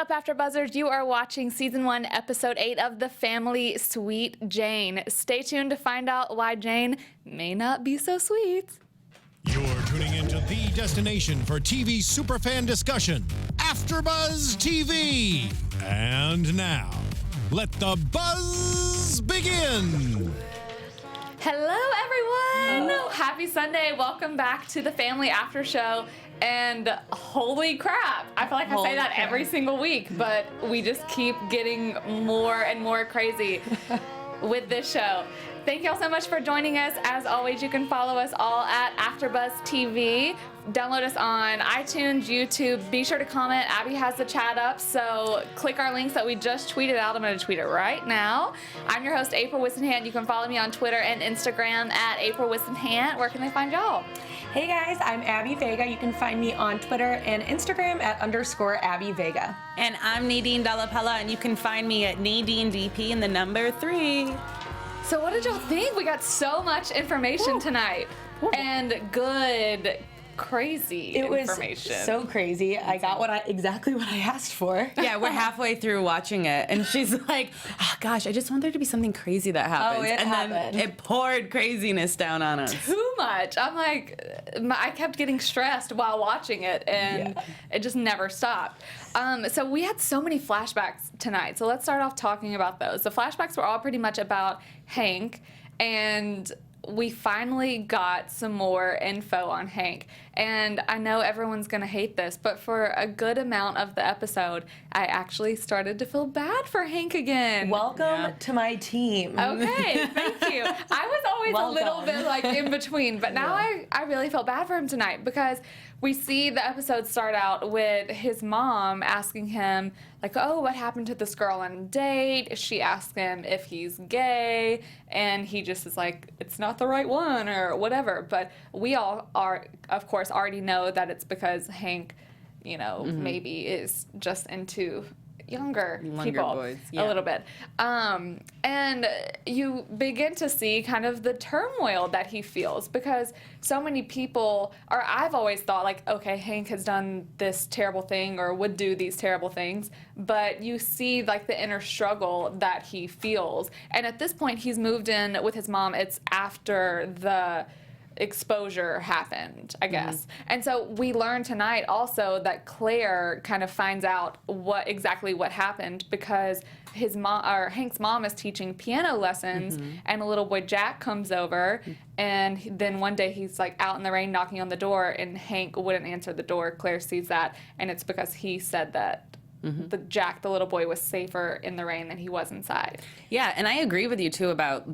Up After Buzzers, you are watching Season 1, Episode 8 of The Family, Sweet Jane. Stay tuned to find out why Jane may not be so sweet. You're tuning into the destination for TV superfan discussion, AFTERBUZZ TV. And now, let the buzz begin. Hello, everyone. Happy Sunday. Welcome back to the Family After Show. And holy crap, I feel like I say that every single week, but we just keep getting more and more crazy with this show. Thank you all so much for joining us. As always, you can follow us all at AFTERBUZZ TV. Download us on iTunes, YouTube. Be sure to comment. Abby has the chat up, so click our links that we just tweeted out. I'm going to tweet it right now. I'm your host, April Whisenhant. You can follow me on Twitter and Instagram at April Whisenhant. Where can they find y'all? Hey guys, I'm Abby Vega. You can find me on Twitter and Instagram at _Abby Vega. And I'm Nadine Della Pelle, and you can find me at Nadine DP and the number 3. So what did y'all think? We got so much information tonight. And good, crazy information. It was so crazy. I got exactly what I asked for. Yeah, we're halfway through watching it, and she's like, oh gosh, I just want there to be something crazy that happens. It happened. Then it poured craziness down on us. Too much. I'm like, I kept getting stressed while watching it, and it just never stopped. So we had so many flashbacks tonight, so let's start off talking about those. The flashbacks were all pretty much about Hank, and we finally got some more info on Hank. And I know everyone's going to hate this, but for a good amount of the episode, I actually started to feel bad for Hank again. Welcome to my team. Okay, thank you. I was always a little bit like in between, but now I really felt bad for him tonight because we see the episode start out with his mom asking him, like, oh, what happened to this girl on a date? She asked him if he's gay, and he just is like, it's not the right one or whatever. But we all are, of course, already know that it's because Hank, you know, maybe is just into younger people boys, a little bit. And you begin to see kind of the turmoil that he feels because so many people, or I've always thought like, okay, Hank has done this terrible thing or would do these terrible things, but you see like the inner struggle that he feels. And at this point, he's moved in with his mom. It's after the exposure happened, I guess. And so we learned tonight also that Claire kind of finds out what happened because his mom, or Hank's mom, is teaching piano lessons, and a little boy Jack comes over, and then one day he's like out in the rain knocking on the door, and Hank wouldn't answer the door. Claire sees that, and it's because he said that Jack, the little boy, was safer in the rain than he was inside. Yeah, and I agree with you, too, about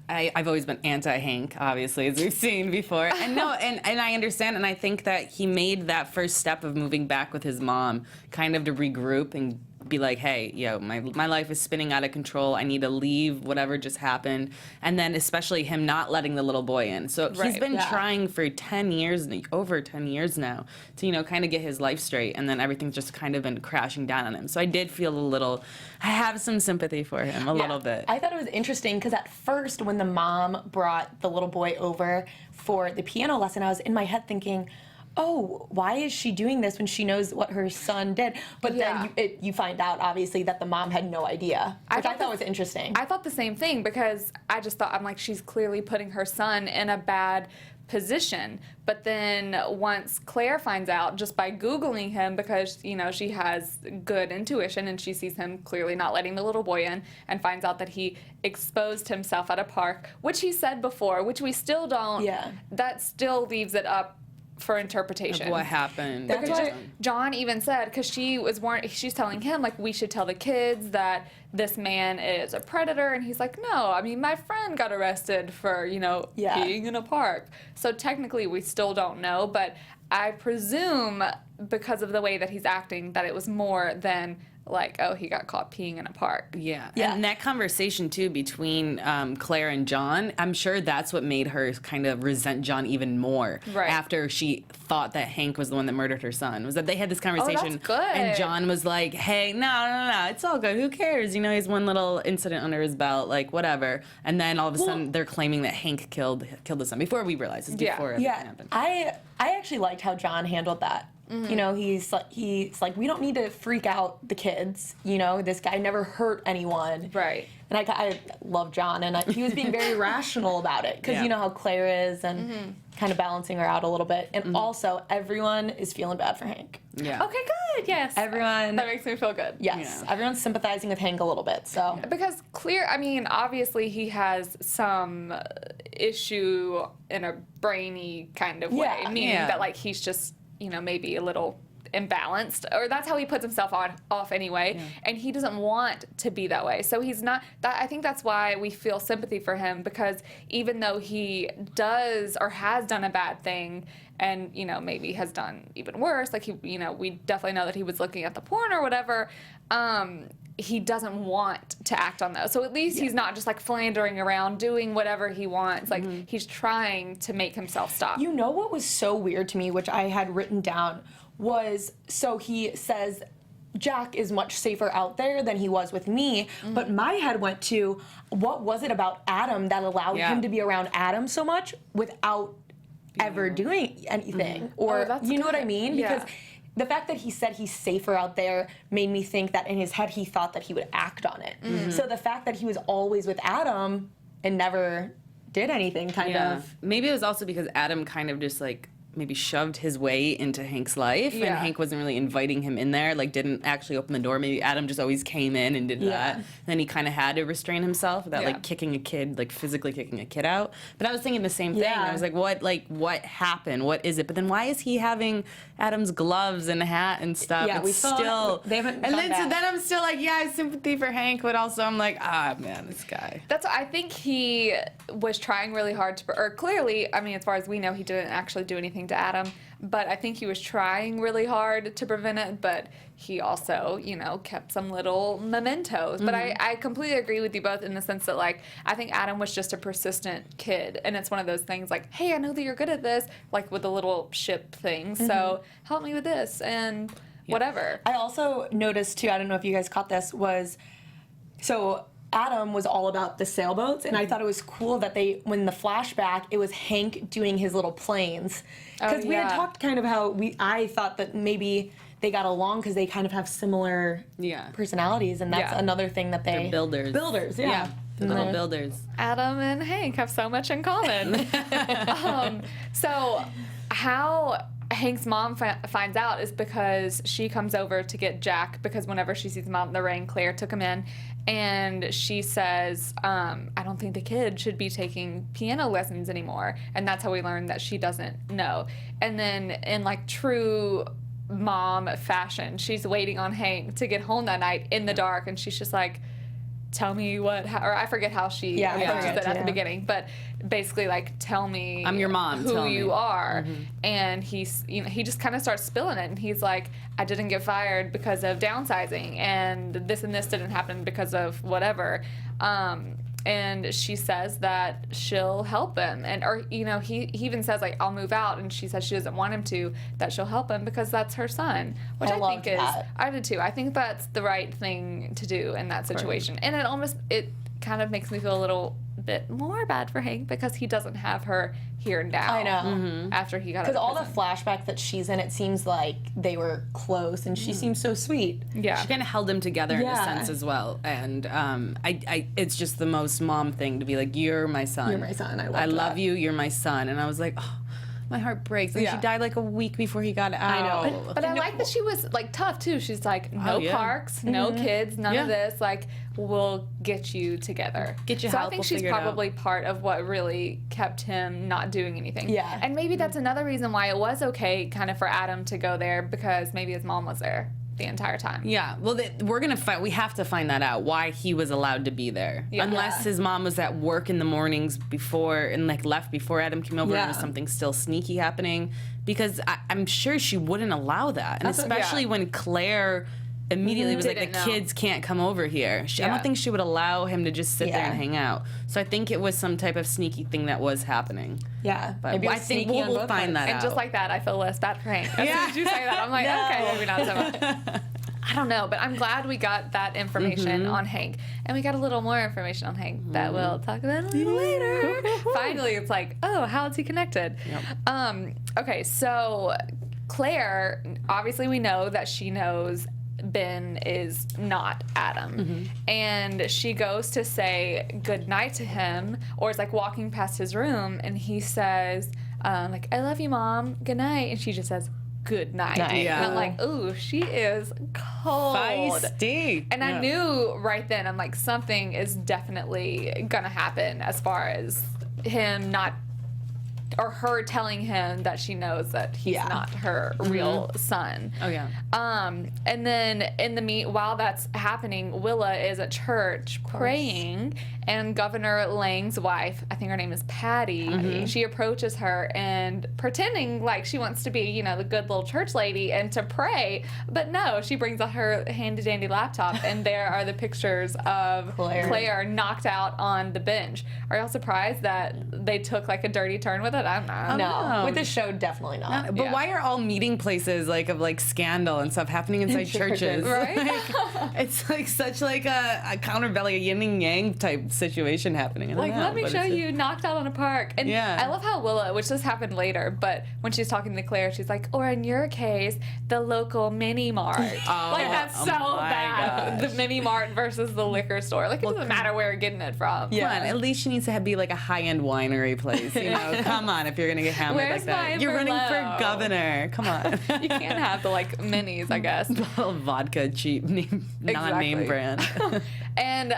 I've always been anti-Hank, obviously, as we've seen before. And no, and I understand, and I think that he made that first step of moving back with his mom kind of to regroup and be like, hey, yo, my life is spinning out of control. I need to leave whatever just happened. And then especially him not letting the little boy in. So he's been trying for 10 years, over 10 years now, to, you know, kind of get his life straight. And then everything's just kind of been crashing down on him. So I did feel I have some sympathy for him a little bit. I thought it was interesting because at first when the mom brought the little boy over for the piano lesson, I was in my head thinking, oh, why is she doing this when she knows what her son did? But then you find out, obviously, that the mom had no idea, which I thought was interesting. I thought the same thing because I just thought, I'm like, she's clearly putting her son in a bad position. But then once Claire finds out, just by Googling him, because, you know, she has good intuition and she sees him clearly not letting the little boy in, and finds out that he exposed himself at a park, which he said before, which we still don't, that still leaves it up for interpretation of what happened. Because John even said, because she's telling him, like, we should tell the kids that this man is a predator, and he's like, no, I mean, my friend got arrested for, you know, peeing in a park. So technically we still don't know, but I presume because of the way that he's acting that it was more than like, oh, he got caught peeing in a park. Yeah. And that conversation, too, between Claire and John, I'm sure that's what made her kind of resent John even more after she thought that Hank was the one that murdered her son, was that they had this conversation. Oh, that's good. And John was like, hey, no, it's all good. Who cares? You know, he's one little incident under his belt, like, whatever. And then all of a sudden they're claiming that Hank killed his son before we realized this, before everything happened. I actually liked how John handled that. You know, he's like, we don't need to freak out the kids. You know, this guy never hurt anyone. Right. And I love John, and he was being very rational about it, because you know how Claire is, and kind of balancing her out a little bit. And also, everyone is feeling bad for Hank. Yeah. Okay, good. Yes. Everyone. That makes me feel good. Yes. Yeah. Everyone's sympathizing with Hank a little bit. So. Because I mean, obviously he has some issue in a brainy kind of way, meaning that like he's just, you know, maybe a little imbalanced, or that's how he puts himself off anyway, and he doesn't want to be that way. So he's not that. I think that's why we feel sympathy for him, because even though he does or has done a bad thing, and you know maybe has done even worse, like he, you know, we definitely know that he was looking at the porn or whatever, he doesn't want to act on those. So at least he's not just like philandering around doing whatever he wants. Like he's trying to make himself stop. You know what was so weird to me, which I had written down, was, so he says Jack is much safer out there than he was with me, but my head went to, what was it about Adam that allowed him to be around Adam so much without ever doing anything? Or, you know what I mean? Because the fact that he said he's safer out there made me think that in his head he thought that he would act on it. So the fact that he was always with Adam and never did anything, kind of. Maybe it was also because Adam kind of just like maybe shoved his way into Hank's life, and Hank wasn't really inviting him in there, like didn't actually open the door. Maybe Adam just always came in and did that. And then he kind of had to restrain himself without like kicking a kid, like physically kicking a kid out. But I was thinking the same thing. I was like, what happened? What is it? But then why is he having Adam's gloves and hat and stuff? Yeah, it's we still they haven't. And then back. so then I'm still like, I have sympathy for Hank, but also I'm like, man, this guy. I think he was trying really hard to, or clearly, I mean, as far as we know, he didn't actually do anything to Adam, but I think he was trying really hard to prevent it, but he also, you know, kept some little mementos. But I completely agree with you both in the sense that, like, I think Adam was just a persistent kid, and it's one of those things like, hey, I know that you're good at this, like with the little ship thing, so help me with this, and whatever. I also noticed, too, I don't know if you guys caught this, was, so Adam was all about the sailboats, and I thought it was cool that when the flashback, it was Hank doing his little planes. Because we had talked kind of how I thought that maybe they got along because they kind of have similar personalities, and that's another thing that They're builders. Builders, yeah. Little builders. Adam and Hank have so much in common. So how Hank's mom finds out is because she comes over to get Jack, because whenever she sees him out in the rain, Claire took him in, and she says, I don't think the kid should be taking piano lessons anymore. And that's how we learn that she doesn't know. And then in like true mom fashion, she's waiting on Hank to get home that night in the dark, and she's just like, tell me or I forget how she approaches it at the beginning, but basically like, tell me, I'm your mom, who you are. And he's, you know, he just kind of starts spilling it, and he's like, I didn't get fired because of downsizing, and this didn't happen because of whatever. And she says that she'll help him, or you know, he even says like, I'll move out, and she says she doesn't want him to, that she'll help him because that's her son, which I think is, I did too. I think that's the right thing to do in that situation, and it kind of makes me feel a little bit more bad for Hank because he doesn't have her here now. I know. After he got out of because all the prison. flashbacks that she's in, it seems like they were close, and she seems so sweet. Yeah, she kind of held him together in a sense as well, and it's just the most mom thing to be like, you're my son. You're my son. I love you. You're my son, and I was like, oh, my heart breaks. And she died like a week before he got out. I know. But I like that she was like tough too. She's like, no parks, no kids, none of this. Like, we'll get you together. Get you so help. I think she's probably part of what really kept him not doing anything. Yeah. And maybe that's another reason why it was okay kind of for Adam to go there, because maybe his mom was there the entire time. Yeah, well, we have to find that out, why he was allowed to be there. Yeah. Unless his mom was at work in the mornings before, and like left before Adam came over, and there was something still sneaky happening. Because I'm sure she wouldn't allow that. And especially when Claire immediately was like, the kids can't come over here. I don't think she would allow him to just sit there and hang out. So I think it was some type of sneaky thing that was happening. Yeah. But I think we'll find that out. And just like that, I feel less bad for Hank. As soon as you say that, I'm like, okay, maybe not so much. I don't know, but I'm glad we got that information on Hank. And we got a little more information on Hank that we'll talk about a little later. Finally, it's like, oh, how is he connected? Yep. Okay, so Claire, obviously we know that she knows Ben is not Adam. And she goes to say goodnight to him, or is like walking past his room, and he says, like, I love you, Mom, good night. And she just says, good night. Yeah. And I'm like, ooh, she is cold. Feisty. And I knew right then, I'm like, something is definitely gonna happen as far as him not, or her telling him that she knows that he's not her real son. Oh, yeah. And then while that's happening, Willa is at church praying, and Governor Lang's wife, I think her name is Patty, she approaches her and pretending like she wants to be, you know, the good little church lady and to pray, but no, she brings out her handy dandy laptop, and there are the pictures of Claire knocked out on the bench. Are y'all surprised that they took like a dirty turn with it? I don't know. No, with this show, definitely not. But why are all meeting places like of like scandal and stuff happening inside churches? Right? Like, it's like such like a counterbelly, a yin and yang type situation happening. I don't Like, know, let me but show it's you knocked out on a park. And I love how Willa, which this happened later, but when she's talking to Claire, she's like, or in your case, the local mini mart. Like, that's so bad. gosh. The mini mart versus the liquor store. Like, it doesn't matter where you're getting it from. Come on, at least she needs to be like a high-end winery place. You know, come on, if you're gonna get hammered Where's like that, my you're running for Merlot? governor. Come on. You can't have the, like, minis, I guess. Vodka, cheap, non-name Exactly. brand. And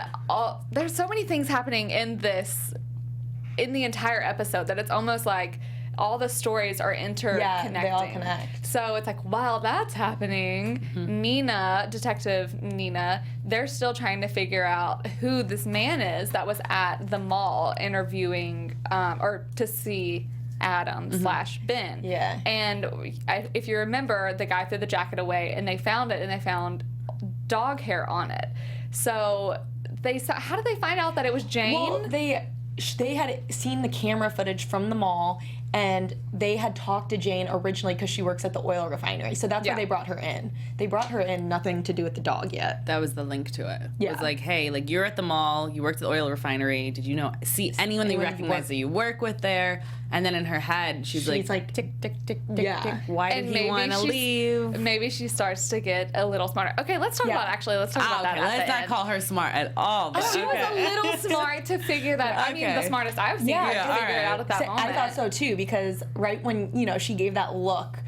there's so many things happening in the entire episode that it's almost like all the stories are interconnecting. Yeah, they all connect. So it's like, while that's happening, Nina, Detective Nina, they're still trying to figure out who this man is that was at the mall interviewing, or to see Adam / Ben. Yeah. And if you remember, the guy threw the jacket away, and they found it, and they found dog hair on it. So how did they find out that it was Jane? Well, they had seen the camera footage from the mall, and they had talked to Jane originally because she works at the oil refinery. So that's why they brought her in. They brought her in, nothing to do with the dog yet. That was the link to it. Yeah. It was like, hey, like, you're at the mall, you worked at the oil refinery, did you see anyone that you recognize that you work with there? And then in her head, she's like, tick, tick, tick, tick, tick. Why did he want to leave? Maybe she starts to get a little smarter. Okay, let's talk about that at Let's the not end. call her smart at all. But She was a little smart to figure that. I mean, the smartest I've seen her to figure it out at that moment. I thought so too, because right when, you know, she gave that look,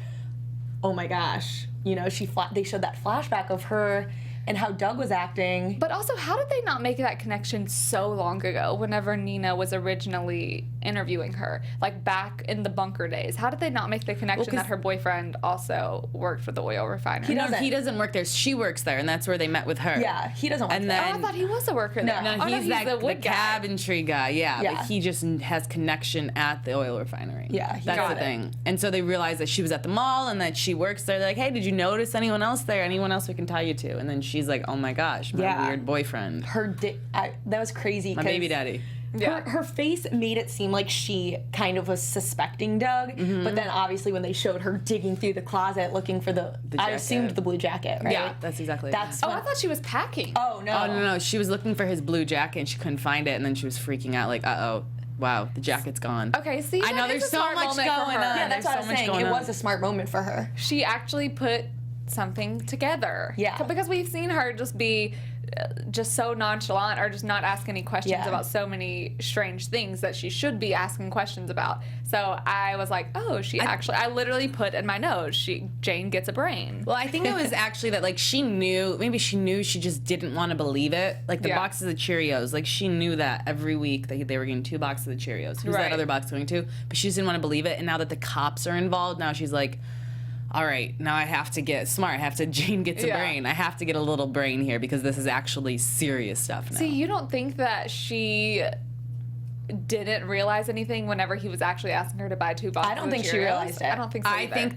oh my gosh, you know, they showed that flashback of her and how Doug was acting. But also, how did they not make that connection so long ago whenever Nina was originally interviewing her? Like, back in the bunker days. How did they not make the connection that her boyfriend also worked for the oil refinery? He doesn't work there. She works there, and that's where they met with her. Yeah, he doesn't work And there. I thought he was a worker there. No, he's the the wood guy. cabinetry guy, yeah. But he just has connection at the oil refinery. Yeah, that's got the it. thing. And so they realized that she was at the mall and that she works there. They're like, hey, did you notice anyone else there? Anyone else we can tie you to? And then she's like, oh my gosh, my weird boyfriend. That was crazy. My baby daddy. Yeah. Her face made it seem like she kind of was suspecting Doug, but then obviously when they showed her digging through the closet looking for I jacket. assumed the blue jacket, right? Yeah, that's exactly it. Oh, I thought she was packing. Oh, no. Oh, no. She was looking for his blue jacket and she couldn't find it. And then she was freaking out like, uh-oh, wow, the jacket's gone. Okay, see, I know that is there's a so smart much moment for going her. on. Yeah, that's There's what I so was much saying. going It on. was a smart moment for her. She actually put something together. Yeah. Because we've seen her just be just so nonchalant or just not ask any questions about so many strange things that she should be asking questions about. So I was like, oh, I literally put in my notes, Jane gets a brain. Well, I think it was actually that, like, she knew she just didn't want to believe it. Like, the boxes of Cheerios, like, she knew that every week they were getting 2 boxes of Cheerios. Who's that other box going to? But she just didn't want to believe it. And now that the cops are involved, now she's like, all right, now I have to get smart. Jane gets a brain. I have to get a little brain here because this is actually serious stuff now. See, you don't think that she didn't realize anything whenever he was actually asking her to buy 2 boxes I don't of think she Cheerios? realized it. I don't think so I either. think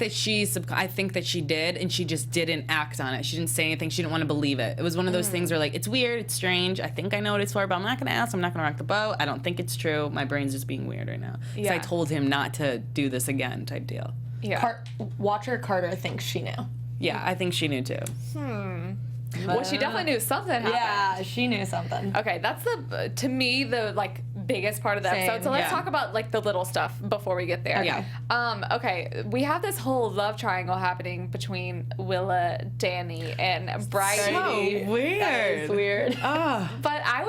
that she did, and she just didn't act on it. She didn't say anything. She didn't want to believe it. It was one of those things where, like, it's weird, it's strange. I think I know what it's for, but I'm not going to ask. I'm not going to rock the boat. I don't think it's true. My brain's just being weird right now. Because I told him not to do this again type deal. Yeah. Watcher Carter thinks she knew. Yeah, I think she knew too. Well, she definitely knew something happened. Yeah, she knew something. Okay, that's to me, the, like, biggest part of the Same. episode. So let's Yeah. talk about like the little stuff before we get there. Yeah. Okay, we have this whole love triangle happening between Willa, Danny, and Bridie. So weird. That is weird. Oh. But I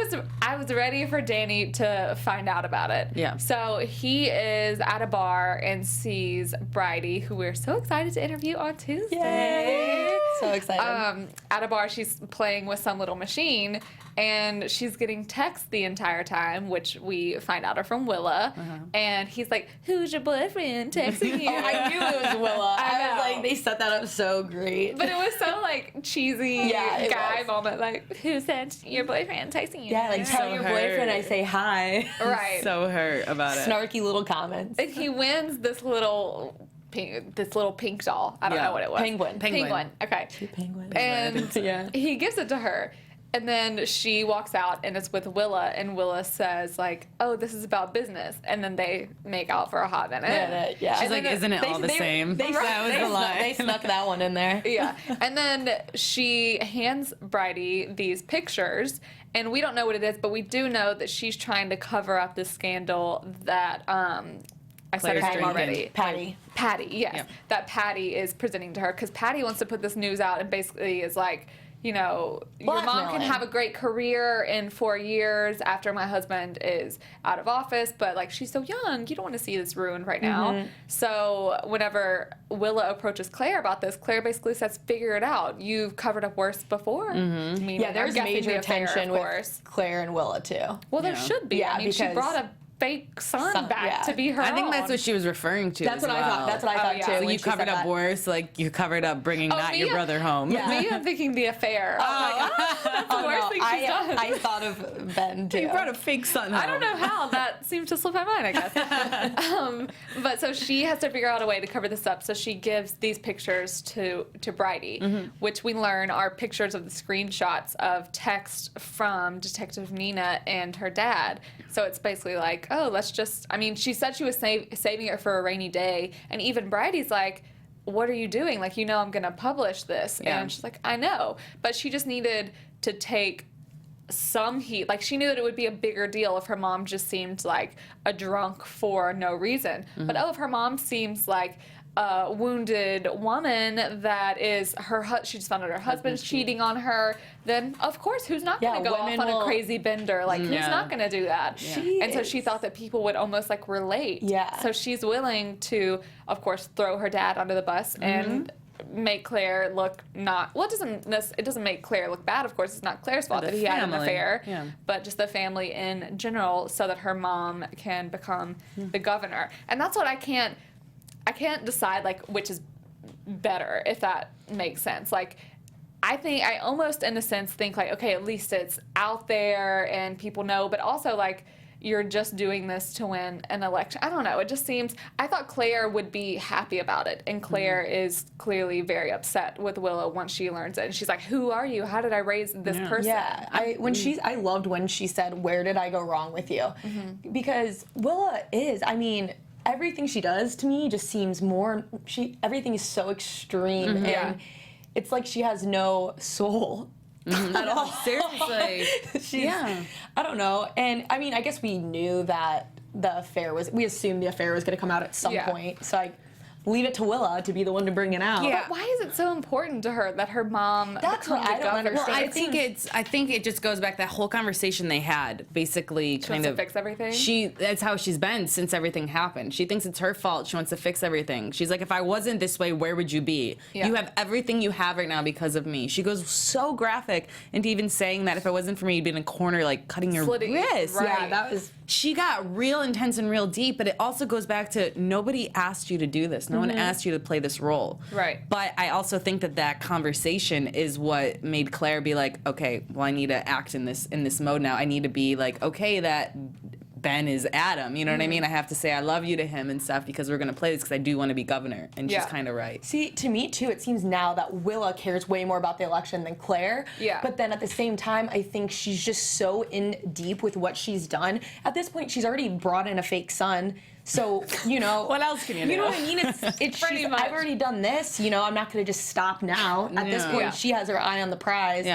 was ready for Danny to find out about it. Yeah. So he is at a bar and sees Bridie, who we're so excited to interview on Tuesday. Yay. So excited. At a bar, she's playing with some little machine, and she's getting texts the entire time, which we find out are from Willa. And he's like, "Who's your boyfriend texting you?" I knew it was Willa. I know. was like, they set that up so great. But it was so like cheesy Yeah, it guy was. moment, like, "Who sent your boyfriend texting you?" Yeah, like tell So your boyfriend I hurt. say hi. Right. So hurt about it. Snarky little comments. And he wins this little pink doll. I don't Yeah. know what it was. Penguin. Penguin. Okay. Penguins. And Yeah. he gives it to her. And then she walks out and it's with Willa, and Willa says like, "Oh, this is about business." And then they make out for a hot minute. Yeah. She's And like, then isn't it all the same? That was the line. They snuck that one in there. Yeah. And then she hands Bridie these pictures, and we don't know what it is, but we do know that she's trying to cover up the scandal that I said her Claire's name drinking. already. Patty. Yes. Yeah. That Patty is presenting to her, because Patty wants to put this news out and basically is like, you know, your mom can Blackmailing. have a great career in 4 years after my husband is out of office, but like she's so young, you don't want to see this ruined right now. Mm-hmm. So whenever Willa approaches Claire about this, Claire basically says, "Figure it out. You've covered up worse before." Mm-hmm. Meaning, Yeah, there's I'm guessing major the affair, tension of with course. Claire and Willa too. Well, there Yeah. should be. Yeah, I mean, she because- brought a fake son back yeah. to be her I think own. that's what she was referring to. That's as what I thought. well. That's what I thought yeah. too. So So when you she said covered up that. worse, like you covered up bringing not your Mia- brother home. Yeah. Me, I'm thinking the affair. I'm like, that's the worst thing she's done. I thought of Ben too. You brought a fake son home. I don't know how that seemed to slip my mind, I guess. But so she has to figure out a way to cover this up. So she gives these pictures to Bridie, which we learn are pictures of the screenshots of text from Detective Nina and her dad. So it's basically like, oh, let's just, I mean, she said she was saving it for a rainy day. And even Bridie's like, what are you doing? Like, you know, I'm going to publish this. Yeah. And she's like, I know. But she just needed to take some heat. Like, she knew that it would be a bigger deal if her mom just seemed like a drunk for no reason. But if her mom seems like a wounded woman that is she just found out her husband's cheating on her, then of course, who's not going to Yeah, go off women on a will- crazy bender? Like, who's Yeah. not going to do that? She And so she is- thought that people would almost like relate. Yeah. So she's willing to, of course, throw her dad under the bus and make Claire look not, well, it doesn't make Claire look bad, of course. It's not Claire's fault the that he had an family. affair, Yeah. but just the family in general, so that her mom can become the governor. And that's what I can't decide, like, which is better, if that makes sense. Like, I almost in a sense think like, okay, at least it's out there and people know, but also like, you're just doing this to win an election. I don't know. It just seems, I thought Claire would be happy about it. And Claire is clearly very upset with Willow once she learns it. And she's like, who are you? How did I raise this person? Yeah, I loved when she said, "Where did I go wrong with you?" Because Willa is, I mean, everything she does to me just seems everything is so extreme, and it's like she has no soul at all. Seriously. She's, I don't know, and I mean, I guess we knew that we assumed the affair was going to come out at some Yeah. point, so I leave it to Willa to be the one to bring it out. Yeah. But why is it so important to her that her mom That's becomes what I the don't governor? understand. Well, I It think it just goes back that whole conversation they had. Basically, She kind wants of to fix everything? That's how she's been since everything happened. She thinks it's her fault. She wants to fix everything. She's like, if I wasn't this way, where would you be? Yeah. You have everything you have right now because of me. She goes so graphic into even saying that if it wasn't for me, you'd be in a corner like cutting your Slitting- wrist. right. Yeah, that was. She got real intense and real deep, but it also goes back to nobody asked you to do this. No one asked you to play this role. Right. But I also think that conversation is what made Claire be like, okay, well, I need to act in this mode now. I need to be like, okay, that Ben is Adam. You know what I mean? I have to say I love you to him and stuff because we're going to play this because I do want to be governor. And Yeah. she's kind of right. See, to me too, it seems now that Willa cares way more about the election than Claire. Yeah. But then at the same time, I think she's just so in deep with what she's done. At this point, she's already brought in a fake son. So, you know. What else can you do? You know what I mean? It's Pretty much. I've already done this, you know, I'm not going to just stop now. At this point, she has her eye on the prize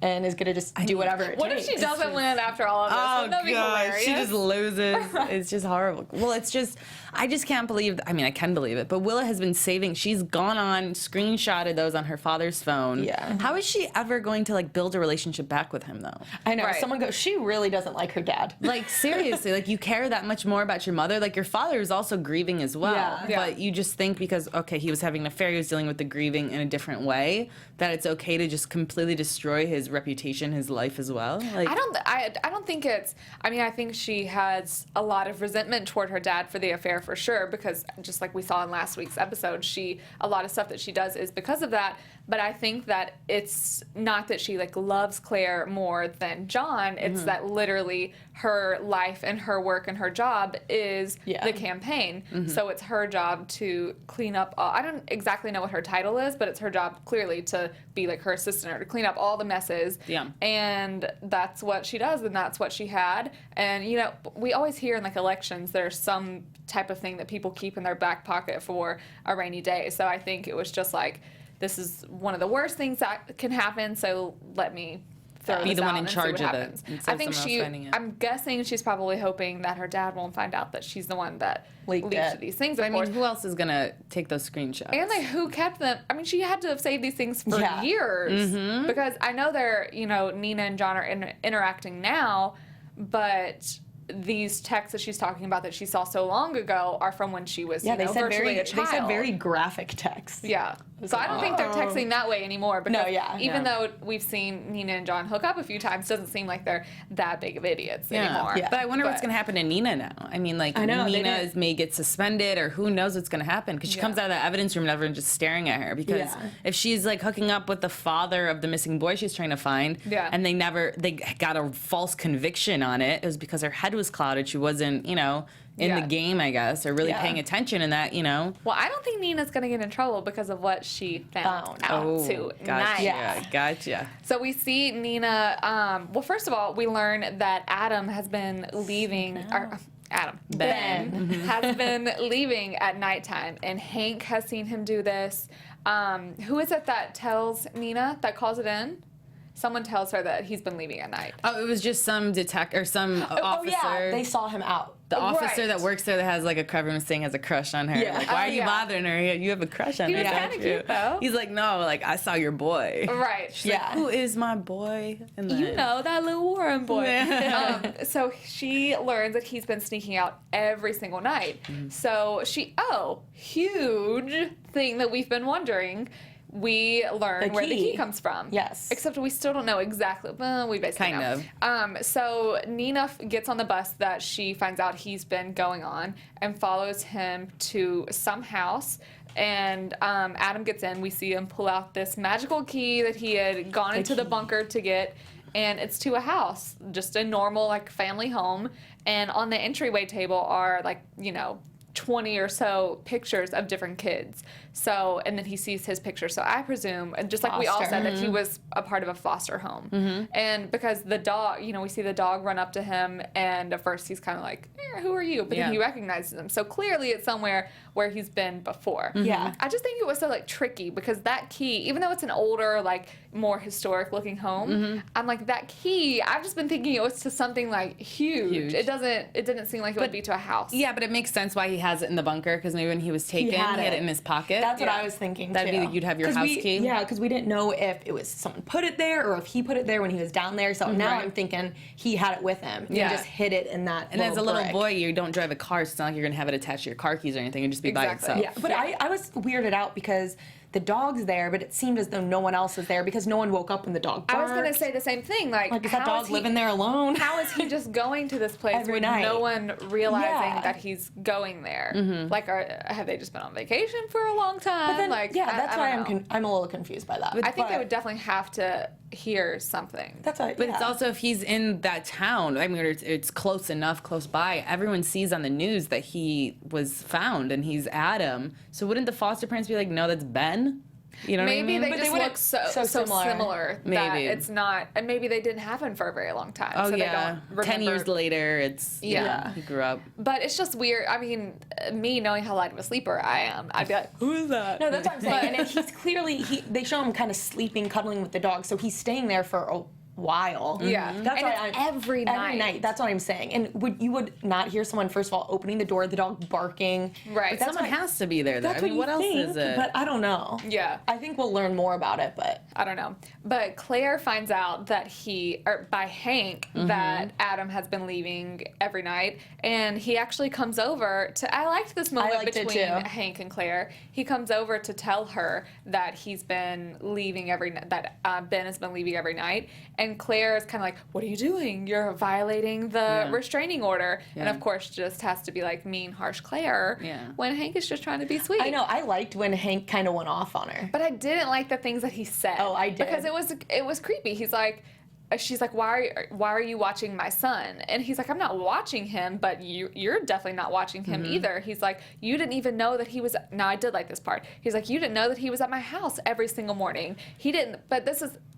and is going to just do whatever it What takes. if she doesn't win after all of this? Oh, Wouldn't that be hilarious? she just loses. It's just horrible. Well, it's just, I just can't believe, I mean, I can believe it, but Willa has been saving, she's gone on, screenshotted those on her father's phone. Yeah. How is she ever going to, like, build a relationship back with him, though? I know. Right. Someone goes, she really doesn't like her dad. Like, seriously, like, you care that much more about your mother? Like, your father is also grieving as well. Yeah. But you just think because, okay, he was having an affair, he was dealing with the grieving in a different way, that it's okay to just completely destroy his reputation, his life as well? Like, I don't think it's, I mean, I think she has a lot of resentment toward her dad for the affair for sure, because just like we saw in last week's episode, a lot of stuff that she does is because of that. But I think that it's not that she like loves Claire more than John. It's that literally her life and her work and her job is the campaign. So it's her job to clean up all, I don't exactly know what her title is, but it's her job clearly to be like her assistant or to clean up all the messes. Yeah. And that's what she does, and that's what she had. And you know, we always hear in like elections there's some type of thing that people keep in their back pocket for a rainy day. So I think it was just like, this is one of the worst things that can happen, so let me throw be this the out one in and see charge what of happens. it instead I think of someone else finding it. I'm guessing she's probably hoping that her dad won't find out that she's the one that Leaked leaked it. these things. I Of mean, course. who else is going to take those screenshots? And like, who kept them? I mean, she had to have saved these things for Yeah. years because I know they're, you know, Nina and John are interacting now, but these texts that she's talking about that she saw so long ago are from when she was, you know, virtually a child. They said very graphic text. Yeah. So I don't think they're texting that way anymore. Because No, yeah, even no. though we've seen Nina and John hook up a few times, doesn't seem like they're that big of idiots anymore. Yeah. But I wonder what's going to happen to Nina now. I mean, like, I know, they Nina didn't- may get suspended, or who knows what's going to happen, because she comes out of that evidence room and everyone's just staring at her. Because Yeah. if she's, like, hooking up with the father of the missing boy she's trying to find, and they got a false conviction on it, it was because her head was clouded. She wasn't, you know, in the game, I guess, or really paying attention in that, you know. Well, I don't think Nina's going to get in trouble because of what she found out tonight. Gotcha, Yeah. gotcha. So we see Nina, well, first of all, we learn that Adam has been leaving, or Ben has been leaving at nighttime, and Hank has seen him do this. Who is it that tells Nina, that calls it in? Someone tells her that he's been leaving at night. Oh, it was just some detective or some officer. Oh, yeah, they saw him out. The officer Right. that works there that has like a everyone saying has a crush on her. Yeah. Like, why Oh, are you yeah. bothering her? You have a crush on He her. was don't kinda you? cute, though. He's like, no, like I saw your boy. Right. She's like, who is my boy? And You then- know, that little Warren boy. Yeah. So she learns that he's been sneaking out every single night. So huge thing that we've been wondering. We learn where the key. key comes from. Yes. Except we still don't know exactly. Well, we basically Kind know. So Nina gets on the bus that she finds out he's been going on and follows him to some house. And Adam gets in. We see him pull out this magical key that he had gone into the bunker to get. And it's to a house, just a normal like family home. And on the entryway table are like, you know, 20 or so pictures of different kids. So, and then he sees his picture. So I presume, and just like we all Foster. said, that he was a part of a foster home. And because the dog, you know, we see the dog run up to him, and at first he's kind of like, who are you? But then he recognizes him. So clearly it's somewhere where he's been before. Yeah. I just think it was so like tricky because that key, even though it's an older, like more historic looking home, I'm like, that key, I've just been thinking it was to something like huge. It didn't seem like it would be to a house. Yeah, but it makes sense why he has it in the bunker, because maybe when he was taken, he had it in his pocket. That's what I was thinking, That'd be too. that you'd have your 'Cause house we- key? Yeah, because we didn't know if it was someone put it there or if he put it there when he was down there. So now I'm thinking he had it with him. Yeah. And just hid it in that And as a little brick. boy, you don't drive a car, so it's not like you're going to have it attached to your car keys or anything. It'd just be by Exactly. itself. Yeah, but I was weirded out because the dog's there, but it seemed as though no one else was there because no one woke up when the dog barked. I was going to say the same thing. Like Like, is that how dog is he- living there alone? How is he just going to this place Every with night. no one realizing Yeah. that he's going there? Like, have they just been on vacation for a long time? But then, like, yeah, I that's don't why know. I'm a little confused by that. I think they But would definitely have to hear something. That's why. But it's also if he's in that town, I mean, it's close enough, close by. Everyone sees on the news that he was found and he's Adam. So wouldn't the foster parents be like, no, that's Ben? You know what I Maybe mean? they But just they look so similar that Maybe. it's not, and maybe they didn't have him for a very long time. Oh, so yeah. They don't remember. 10 years later, it's, Yeah. he grew up. But it's just weird. I mean, me knowing how light of a sleeper I am, I'd be like, who is that? No, that's what I'm saying. And he's clearly, they show him kind of sleeping, cuddling with the dog, so he's staying there for a while. Yeah. That's And why it's every night. Every night. That's what I'm saying. And you would not hear someone, first of all, opening the door, the dog barking. Right. But Someone has to be there, though. That's I mean, what you else think, is it? But I don't know. Yeah. I think we'll learn more about it, but I don't know. But Claire finds out that by Hank, that Adam has been leaving every night. And he actually comes over I liked this moment liked it between too. Hank and Claire. He comes over to tell her that he's been leaving that Ben has been leaving every night. And Claire is kind of like, what are you doing? You're violating the restraining order. And of course, just has to be like mean, harsh Claire. Yeah. When Hank is just trying to be sweet. I know, I liked when Hank kind of went off on her. But I didn't like the things that he said. Oh, I did. Because it was creepy. He's like, she's like, why are you watching my son? And he's like, I'm not watching him, but you're definitely not watching him either. He's like, you didn't even know that he was. Now I did like this part. He's like, you didn't know that he was at my house every single morning. He didn't. But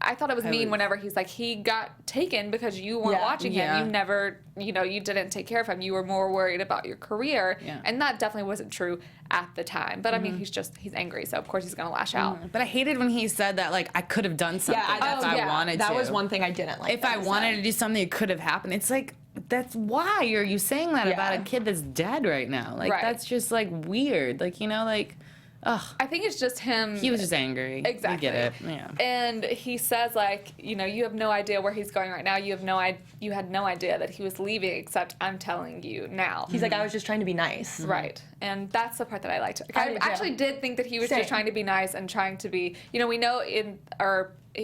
I thought it was mean whenever he's like, he got taken because you weren't watching him. You never, you didn't take care of him. You were more worried about your career. Yeah. And that definitely wasn't true at the time. But I mean, he's angry, so of course he's gonna lash out. But I hated when he said that, like, I could have done something if I wanted to. That was one thing I didn't like. If I wanted to do something, it could have happened. It's like, why are you saying that about a kid that's dead right now? Like, that's just, like, weird. Like, ugh. I think it's just him. He was just angry. Exactly. I get it. Yeah. And he says, like, you have no idea where he's going right now. You had no idea that he was leaving, except I'm telling you now. He's like, I was just trying to be nice. Right. And that's the part that I liked. I I did too. actually did think that he was Same. just trying to be nice and trying to be, we know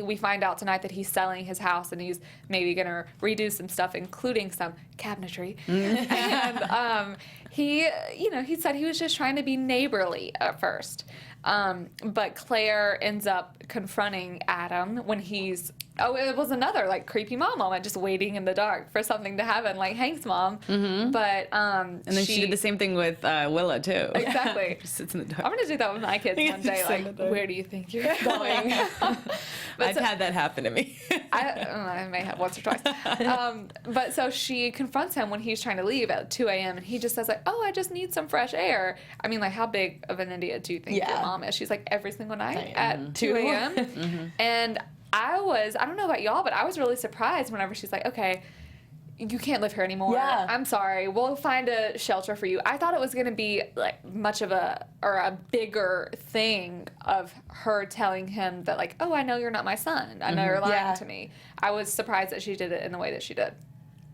we find out tonight that he's selling his house and he's maybe going to redo some stuff, including some cabinetry. And he said he was just trying to be neighborly at first. But Claire ends up confronting Adam when it was another like creepy mom moment, just waiting in the dark for something to happen, like Hank's mom. But And then she did the same thing with Willa, too. Exactly. Just sits in the dark. I'm gonna do that with my kids one day. Just in the Like, dark. where do you think you're going? I've had that happen to me. I may have once or twice. But so she confronts him when he's trying to leave at 2 a.m. and he just says like, "Oh, I just need some fresh air." I mean, like, how big of an idiot do you think your mom is? She's like, every single night at 2 a.m. And I don't know about y'all, but I was really surprised whenever she's like, "Okay, you can't live here anymore. Yeah. I'm sorry. We'll find a shelter for you." I thought it was going to be like much of a bigger thing of her telling him that like, "Oh, I know you're not my son. I know you're lying to me." I was surprised that she did it in the way that she did.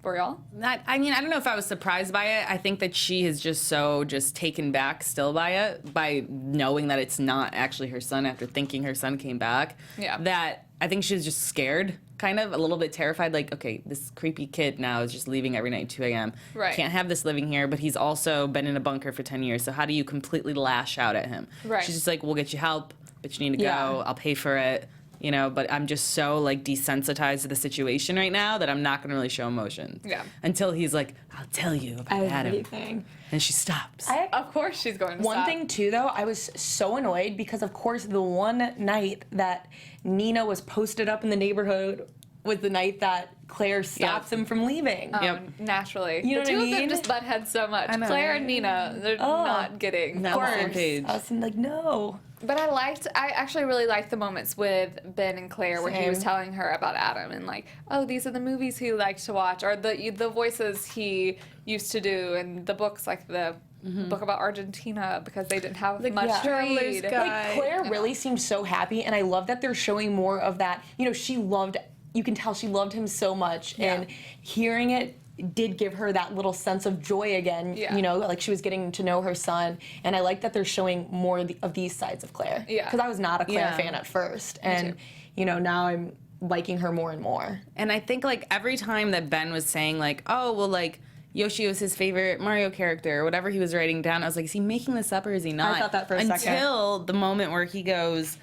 Were y'all? I mean, I don't know if I was surprised by it. I think that she is just taken back still by it, by knowing that it's not actually her son after thinking her son came back. Yeah. That I think she was just scared, kind of, a little bit terrified, like, okay, this creepy kid now is just leaving every night at 2 a.m. Right. Can't have this living here, but he's also been in a bunker for 10 years, so how do you completely lash out at him? Right. She's just like, we'll get you help, but you need to go, I'll pay for it. But I'm just so, like, desensitized to the situation right now that I'm not going to really show emotion. Yeah. Until he's like, I'll tell you about Adam. Everything. And she stops. Of course she's going to One stop. thing too, though, I was so annoyed because, of course, the one night that Nina was posted up in the neighborhood was the night that Claire stops him from leaving. Naturally. You know the what I two of them mean? just butt heads so much. I know, Claire right? and Nina, they're not getting Not on the same along. page. I was like, no. But I actually really liked the moments with Ben and Claire where he was Same. telling her about Adam and like, oh, these are the movies he likes to watch, or the voices he used to do, and the books, like the book about Argentina, because they didn't have much to read. Like, Claire really seemed so happy, and I love that they're showing more of that. You can tell she loved him so much, and hearing it did give her that little sense of joy again, like she was getting to know her son, and I like that they're showing more of these sides of Claire. Yeah. Because I was not a Claire fan at first, and, now I'm liking her more and more. And I think, like, every time that Ben was saying, like, oh, well, like, Yoshi was his favorite Mario character, or whatever he was writing down, I was like, is he making this up or is he not? I thought that for a second. Until the moment where he goes,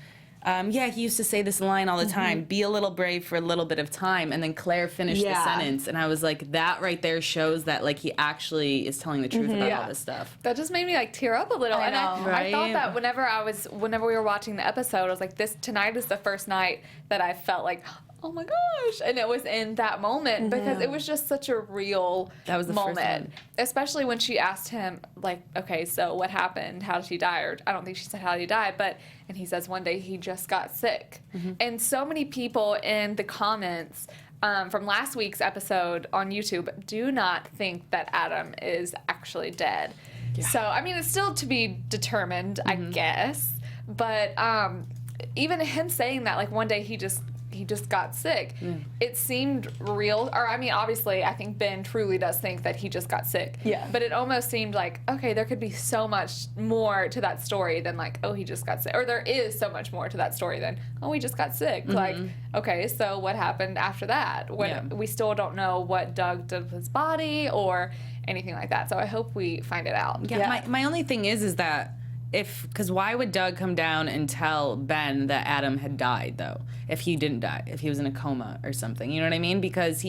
Yeah, he used to say this line all the time, be a little brave for a little bit of time, and then Claire finished the sentence, and I was like, that right there shows that, like, he actually is telling the truth about all this stuff. That just made me, like, tear up a little. I and know. I thought that whenever we were watching the episode, I was like, tonight is the first night that I felt like, oh my gosh, and it was in that moment because it was just such a real That was the first moment, one. especially when she asked him, like, okay, so what happened? How did he die? Or I don't think she said how did he die, and he says one day he just got sick. And so many people in the comments from last week's episode on YouTube do not think that Adam is actually dead. So, I mean, it's still to be determined, I guess, but even him saying that, like, one day he just got sick, it seemed real. Or, I mean, obviously, I think Ben truly does think that he just got sick. Yeah. But it almost seemed like, okay, there could be so much more to that story than, like, oh, he just got sick. Or there is so much more to that story than, oh, he just got sick. Like, okay, so what happened after that? We still don't know what Doug did with his body or anything like that. So I hope we find it out. Yeah. My only thing is that because why would Doug come down and tell Ben that Adam had died, though, if he didn't die, if he was in a coma or something, you know what I mean? Because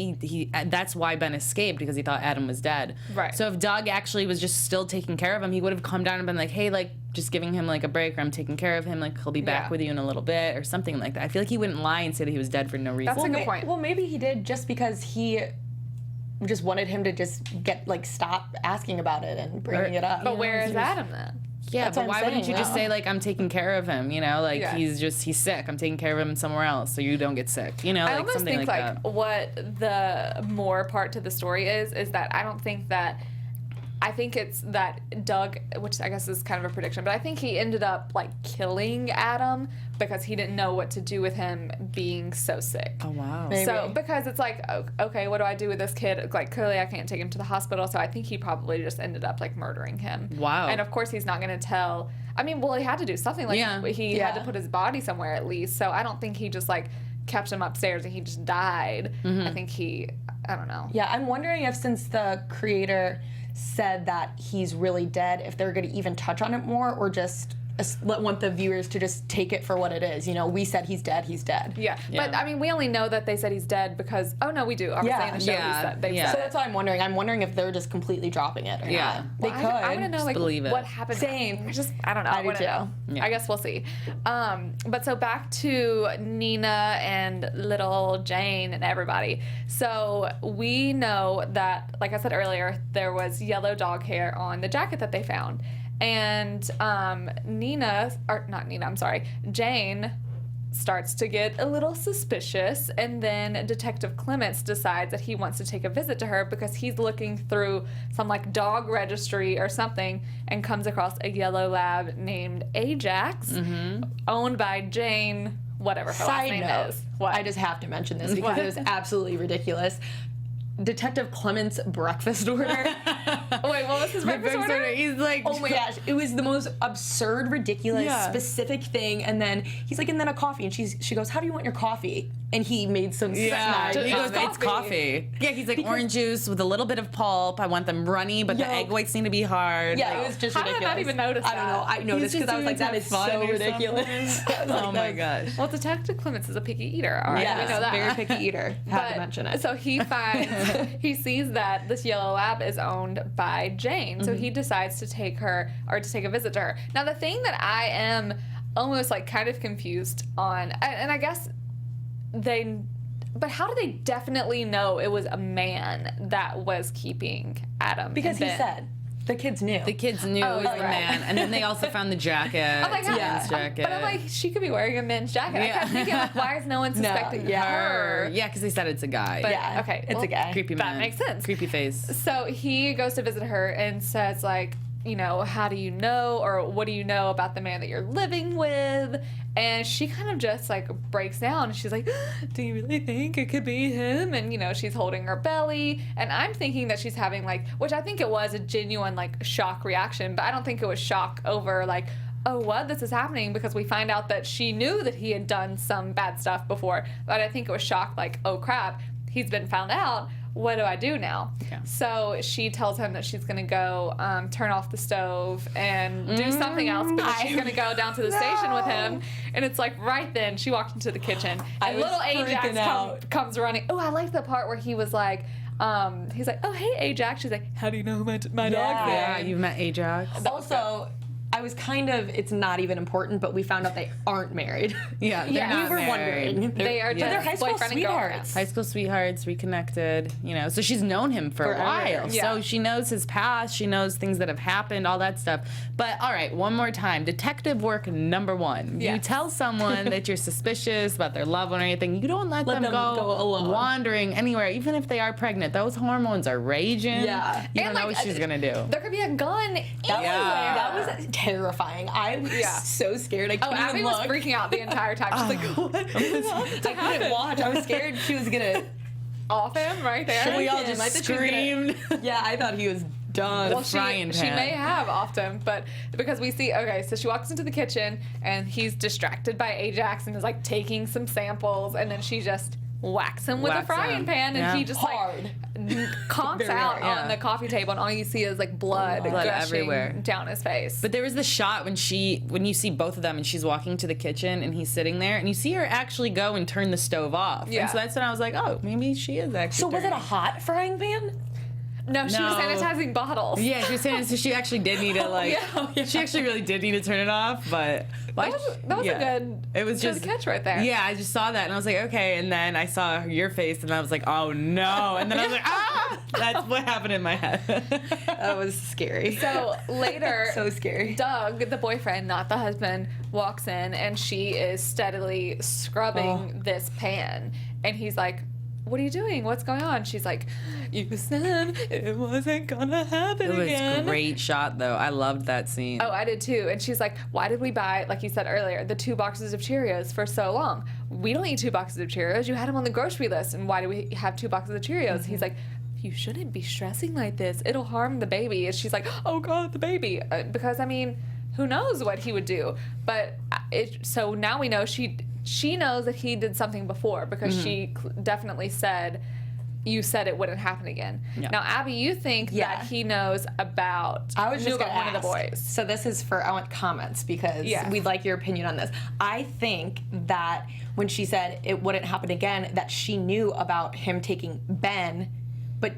that's why Ben escaped, because he thought Adam was dead. Right. So if Doug actually was just still taking care of him, he would have come down and been like, hey, like, just giving him, like, a break, or I'm taking care of him, like, he'll be back with you in a little bit, or something like that. I feel like he wouldn't lie and say that he was dead for no reason. That's a good point. Well, maybe he did just because he just wanted him to just stop asking about it and bringing it up. But where is Adam then? Yeah, That's but what I'm why wouldn't you saying, just though. say, like, I'm taking care of him, you know? Like, Yeah. he's sick. I'm taking care of him somewhere else so you don't get sick, you know? I Like, almost something think, like like, that. what the more part to the story is that I don't think that, I think it's that Doug, which I guess is kind of a prediction, but I think he ended up, like, killing Adam because he didn't know what to do with him being so sick. Oh, wow. Maybe. So, because it's like, okay, what do I do with this kid? Like, clearly I can't take him to the hospital, so I think he probably just ended up, like, murdering him. Wow. And, of course, he's not going to tell. I mean, well, he had to do something. Like, he had to put his body somewhere at least, so I don't think he just, like, kept him upstairs and he just died. I think I don't know. Yeah, I'm wondering if, since the creator said that he's really dead, if they're going to even touch on it more, or just want the viewers to just take it for what it is. You know, we said he's dead, he's dead. Yeah. But, I mean, we only know that they said he's dead because, oh, no, we do. Obviously, in the show, they said So that's what I'm wondering. I'm wondering if they're just completely dropping it or not. They could. I want to know, like, believe it. what happened. Same. I don't know. I do wanna too. know. Yeah. I guess we'll see. But so back to Nina and little Jane and everybody. So we know that, like I said earlier, there was yellow dog hair on the jacket that they found. And Jane starts to get a little suspicious, and then Detective Clements decides that he wants to take a visit to her because he's looking through some, like, dog registry or something and comes across a yellow lab named Ajax, owned by Jane, whatever her last name is. What? I just have to mention this because it was absolutely ridiculous. Detective Clements' breakfast order. Wait, what was his breakfast order? He's like, Oh my gosh, it was the most absurd, ridiculous, specific thing. And then he's like, and then a coffee. And she goes, how do you want your coffee? And he made some snide he goes, comment. it's coffee. Yeah, he's like, orange juice with a little bit of pulp. I want them runny, but the Yolk. egg whites need to be hard. Yeah, it was just How did I ridiculous. not even notice I don't know. that? I noticed because I was like, that is so ridiculous. Oh my gosh. Well, Detective Clements is a picky eater. All right, Yeah, we know that. very picky eater. Have to mention it. So he he sees that this yellow lab is owned by Jane. So he decides to take a visit to her. Now, the thing that I am almost, like, kind of confused on, and I guess but how do they definitely know it was a man that was keeping Adam? Because and he Ben? said. The kids knew. The kids knew it was the right. man, and then they also found the jacket. I'm like, the men's jacket. But I'm like, she could be wearing a men's jacket. I kept thinking, like, why is no one suspecting her? Yeah, because they said it's a guy. But, Yeah, okay, it's a guy. Creepy man. That makes sense. Creepy face. So he goes to visit her and says, like, you know, how do you know, or what do you know about the man that you're living with? And she kind of just, like, breaks down. She's like, do you really think it could be him? And, you know, she's holding her belly. And I'm thinking that she's having, like, which I think it was a genuine, like, shock reaction, but I don't think it was shock over, like, oh, what? This is happening, because we find out that she knew that he had done some bad stuff before. But I think it was shock, like, oh, crap, he's been found out. what do I do now? Yeah. So she tells him that she's going to go turn off the stove and do something else because she's going to go down to the station with him. And it's like right then she walked into the kitchen and little Ajax comes running. Oh, I like the part where he was like, he's like, oh, hey, Ajax. She's like, how do you know who my dog's there? Yeah, you've met Ajax. Also, I was kind of, it's not even important, but we found out they aren't married. Yeah, they're not we were married. wondering. They are just They're high school boyfriend and girlfriend. sweethearts. High school sweethearts, reconnected, you know. So she's known him for a Forever. while. Yeah. So she knows his past. She knows things that have happened, all that stuff. But all right, one more time. Detective work number one. Yes. You tell someone that you're suspicious about their loved one or anything. You don't let them them go alone. wandering anywhere, even if they are pregnant. Those hormones are raging. Yeah. You don't And, know like, what she's going to do. There could be a gun That anywhere. was terrifying. I was so scared. I couldn't Abby even was look. freaking out the entire time. She's like, what? I couldn't watch. I was scared she was gonna. Off him right there. We all just I thought she was gonna- screamed. Yeah, I thought he was done. Well, frying she pan. may have offed him, but because we see, okay, so she walks into the kitchen and he's distracted by Ajax and is like taking some samples, and then she just whacks him with a Whacks frying him. pan, and Yeah. he just Hard. like conks Very out hard, yeah. on the coffee table, and all you see is like blood Blood gushing everywhere. down his face. But there was the shot when you see both of them and she's walking to the kitchen and he's sitting there and you see her actually go and turn the stove off. Yeah. And so that's when I was like, oh, maybe she is actually. So was it a dirty. hot frying pan? no, she was No. sanitizing bottles. Yeah, she was saying so she actually did need to like. yeah. She actually really did need to turn it off, but That was yeah. a good, It was good just catch right there. Yeah, I just saw that and I was like, okay. And then I saw your face and I was like, oh no. And then I was like, ah, that's what happened in my head. That was scary. So later, So scary. Doug, the boyfriend, not the husband, walks in and she is steadily scrubbing this pan. And he's like, what are you doing? What's going on? She's like, you said it wasn't gonna happen It was again. a great shot though. I loved that scene. Oh, I did too. And she's like, why did we buy, like you said earlier, the 2 boxes of Cheerios for so long? We don't eat 2 boxes of Cheerios. You had them on the grocery list. And why do we have 2 boxes of Cheerios? He's like, you shouldn't be stressing like this. It'll harm the baby. And she's like, oh God, the baby. Because, I mean, who knows what he would do? But so now we know she knows that he did something before because she definitely said, you said it wouldn't happen again. Yeah. Now, Abby, you think Yeah. that he knows about, I was knew just about gonna one of the ask. boys. So this is I want comments because Yeah. we'd like your opinion on this. I think that when she said it wouldn't happen again, that she knew about him taking Ben, but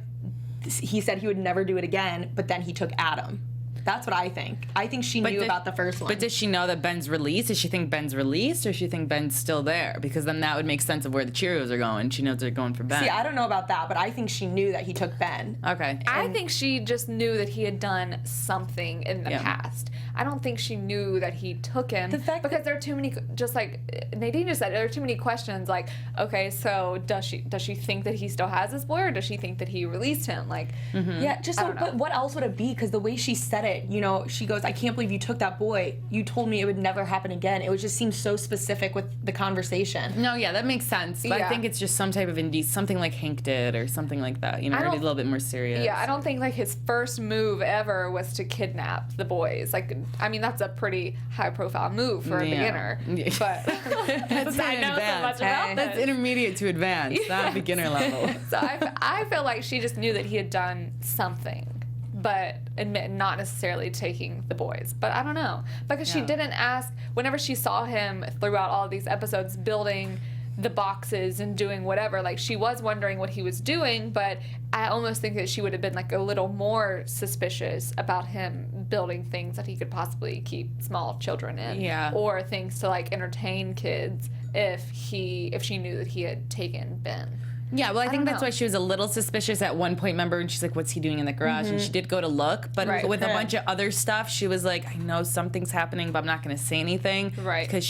he said he would never do it again, but then he took Adam. That's what I think. I think she knew about the first one. But does she know that Ben's released? Does she think Ben's released, or does she think Ben's still there? Because then that would make sense of where the Cheerios are going. She knows they're going for Ben. See, I don't know about that, but I think she knew that he took Ben. Okay. I think she just knew that he had done something in the Yeah. past. I don't think she knew that he took him The fact because there are too many. Just like Nadine just said, there are too many questions. Like, okay, so does she think that he still has this boy, or does she think that he released him? Like, Yeah, just I so, don't know. but what else would it be? Because the way she said it, you know, she goes, "I can't believe you took that boy. You told me it would never happen again." It would just seem so specific with the conversation. No, yeah, that makes sense. But Yeah. I think it's just some type of something like Hank did, or something like that. You know, I really a don't- little bit more serious. yeah, I don't think like his first move ever was to kidnap the boys. Like, I mean, that's a pretty high-profile move for a Yeah. beginner. Yeah. But That's I know so advanced. much about That's this. intermediate to advanced, not beginner level. So I feel like she just knew that he had done something, but not necessarily taking the boys. But I don't know, because she Yeah. didn't ask, whenever she saw him throughout all of these episodes building the boxes and doing whatever, like she was wondering what he was doing, but I almost think that she would have been like a little more suspicious about him building things that he could possibly keep small children in, Yeah. or things to like entertain kids if she knew that he had taken Ben. Yeah, well, I think don't that's know. why she was a little suspicious at one point. Remember, and she's like, "What's he doing in the garage?" And she did go to look, but Right. with a Right. bunch of other stuff, she was like, "I know something's happening, but I'm not going to say anything." Right. Because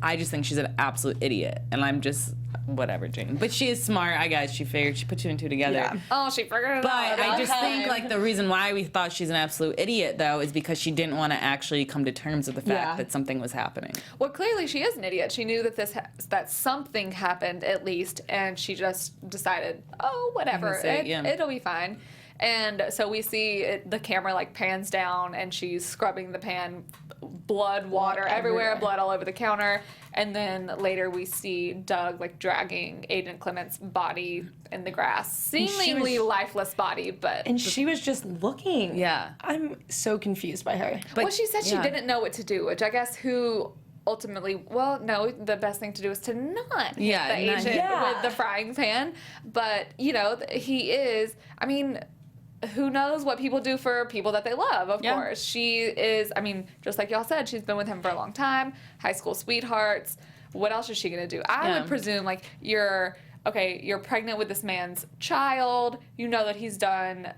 I just think she's an absolute idiot, and I'm just whatever, Jane. But she is smart. I guess she put 2 and 2 together. Yeah. Oh, she figured it But out. I just Okay. think like the reason why we thought she's an absolute idiot though is because she didn't want to actually come to terms with the fact Yeah. that something was happening. Well, clearly she is an idiot. She knew that that something happened at least, and she just decided, oh, whatever, say it, yeah. it'll be fine. And so we see the camera like pans down and she's scrubbing the pan, blood, water everywhere, blood all over the counter. And then later we see Doug like dragging Agent Clement's body in the grass, seemingly lifeless body, but. And she was just looking. Yeah. I'm so confused by her. But, well, she said she didn't know what to do, which I guess ultimately, well, no, the best thing to do is to not hit the agent with the frying pan. But, you know, he is, I mean, who knows what people do for people that they love, of course. She is, I mean, just like y'all said, she's been with him for a long time, high school sweethearts. What else is she going to do? I would presume, like, you're pregnant with this man's child. You know that he's done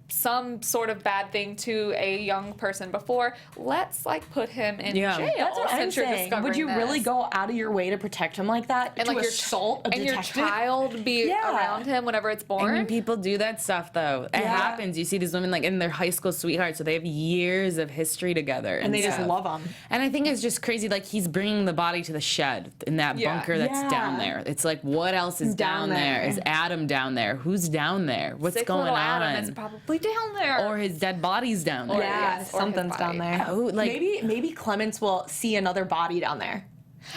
some sort of bad thing to a young person before. Let's like put him in jail. That's what I'm saying. Would you really go out of your way to protect him like that? And to like assault a and detective? your child be around him whenever it's born? I mean, people do that stuff though. It happens. You see these women like in their high school sweethearts, so they have years of history together, and they just love them. And I think it's just crazy. Like he's bringing the body to the shed in that bunker that's down there. It's like, what else is down there? Is Adam down there? Who's down there? What's Sick going little on? Adam is probably down there. Or his dead body's down there. Yeah, something's down there. Oh, like maybe Clements will see another body down there.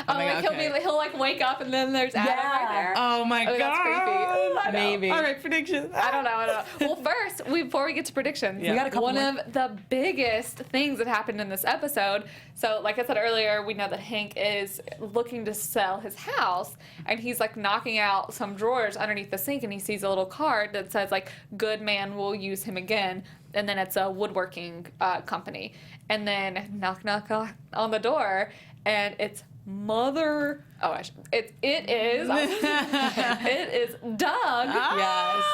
Like he'll like wake up and then there's Adam right there. Oh my god, that's creepy. Maybe. All right, predictions. I don't know. Well, first, before we get to predictions, we got a couple one more. of the biggest things that happened in this episode. So, like I said earlier, we know that Hank is looking to sell his house, and he's like knocking out some drawers underneath the sink, and he sees a little card that says like "Good man will use him again," and then it's a woodworking company, and then knock on the door, and it's Mother. Oh, it is. It is Doug. Yes.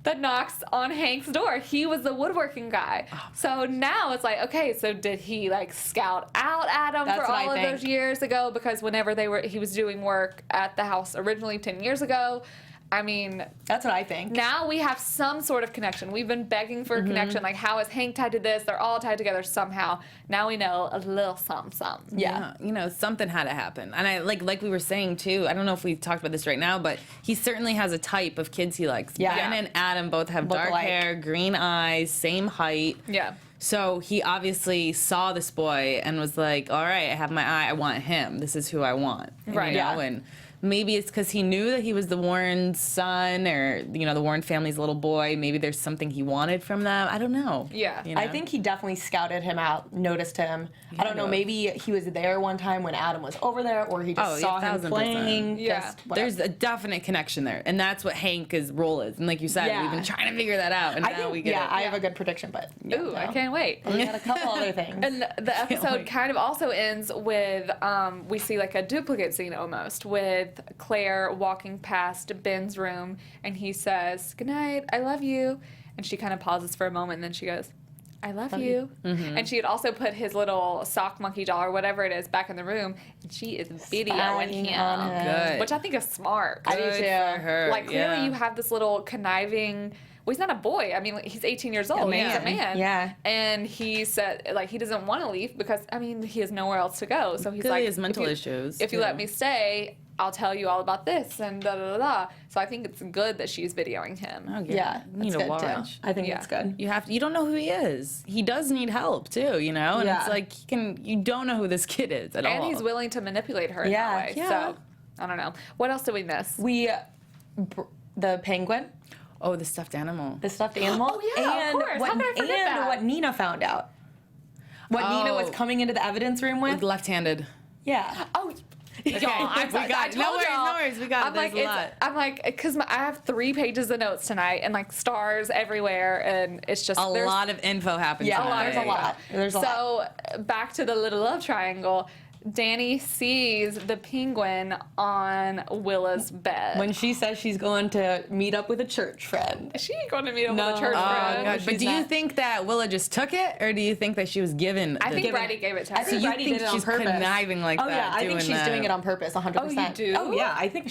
That knocks on Hank's door. He was the woodworking guy. So now it's like, okay, so did he like scout out Adam for all of those years ago? Because whenever he was doing work at the house originally 10 years ago, I mean, that's what I think. Now we have some sort of connection. We've been begging for a connection. Like, how is Hank tied to this? They're all tied together somehow. Now we know a little something. Yeah. You know, something had to happen. And I like we were saying too, I don't know if we talked about this right now, but he certainly has a type of kids he likes. Yeah. Ben and Adam both have dark hair, green eyes, same height. Yeah. So he obviously saw this boy and was like, all right, I have my eye. I want him. This is who I want. Right. You know? And maybe it's because he knew that he was the Warren son or, you know, the Warren family's little boy. Maybe there's something he wanted from them. I don't know. Yeah. You know? I think he definitely scouted him out, noticed him. I don't know, maybe he was there one time when Adam was over there, or he just saw him 1000%. playing. Yeah. There's a definite connection there. And that's what Hank's role is. And like you said, we've been trying to figure that out. And now we get it. I have a good prediction, but Ooh, I can't wait. we got a couple other things. And the episode kind of also ends with, we see like a duplicate scene almost, with Claire walking past Ben's room, and he says, "Good night, I love you." And she kind of pauses for a moment, and then she goes, "I love you." Mm-hmm. And she had also put his little sock monkey doll or whatever it is back in the room, and she is videoing on him. Good. Which I think is smart. I do too. For her. Like, clearly you have this little conniving. Well, he's not a boy. I mean, he's 18 years old. He's a man. Yeah. And he said, like, he doesn't want to leave because, I mean, he has nowhere else to go. So he's Clearly like, has mental issues, If you too. let me stay, I'll tell you all about this and da da da da. So I think it's good that she's videoing him. Okay. Yeah, You need that's to good watch. too. I think Yeah. it's good. You don't know who he is. He does need help too, you know? And Yeah. it's like you don't know who this kid is at all. And he's willing to manipulate her in that way. Yeah. So, I don't know. What else did we miss? The penguin, Oh, the stuffed animal. the stuffed animal, Oh, yeah, of and course. How could I forget that? what Nina found out. What Nina was coming into the evidence room with. Left-handed. Yeah. Oh, y'all, I told No worries, y'all. no worries. We got it. There's a lot. I'm like, because I have 3 pages of notes tonight and like stars everywhere, and it's just A lot of info happens. Yeah, tonight. there's a lot. There's a lot. So back to the little love triangle. Danny sees the penguin on Willa's bed. When she says she's going to meet up with a church friend. Is she going to meet him No. with a church Oh, friend? God. But She's do you not. think that Willa just took it, or do you think that she was given? I think Given- Brady gave it to her. I think you Brady think did it on she's purpose. conniving like Oh that, yeah, I think doing she's that. doing it on purpose, 100%. Oh, you do? Oh yeah, I think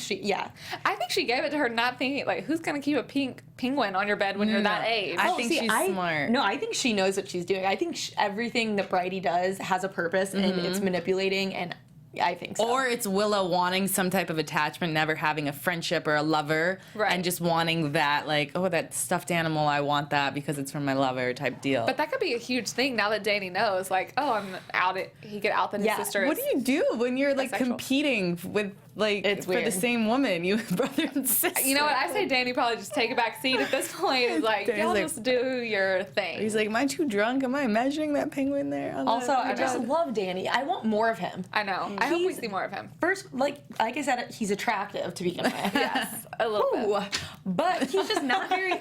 I think she gave it to her not thinking, like, who's going to keep a pink penguin on your bed when you're that age? I think she's smart. No, I think she knows what she's doing. I think everything that Brady does has a purpose, and it's manipulating, and I think so. Or it's Willow wanting some type of attachment, never having a friendship or a lover, and just wanting that, like, oh, that stuffed animal, I want that because it's from my lover type deal. But that could be a huge thing now that Danny knows, like, oh, I'm out. He could out that his sister. What do you do when you're like bisexual. competing with like It's for weird. the same woman? You have brother and sister. You know what? I say Danny probably just take a back seat at this point. It's like, Danny's y'all like- just do your thing. He's like, am I too drunk? Am I measuring that penguin there? Also, I just know. love Danny. I want more of him. I know. I hope we He's- see more of him. First, like I said, he's attractive to begin with. Yes, a little bit. Ooh, but he's just not very.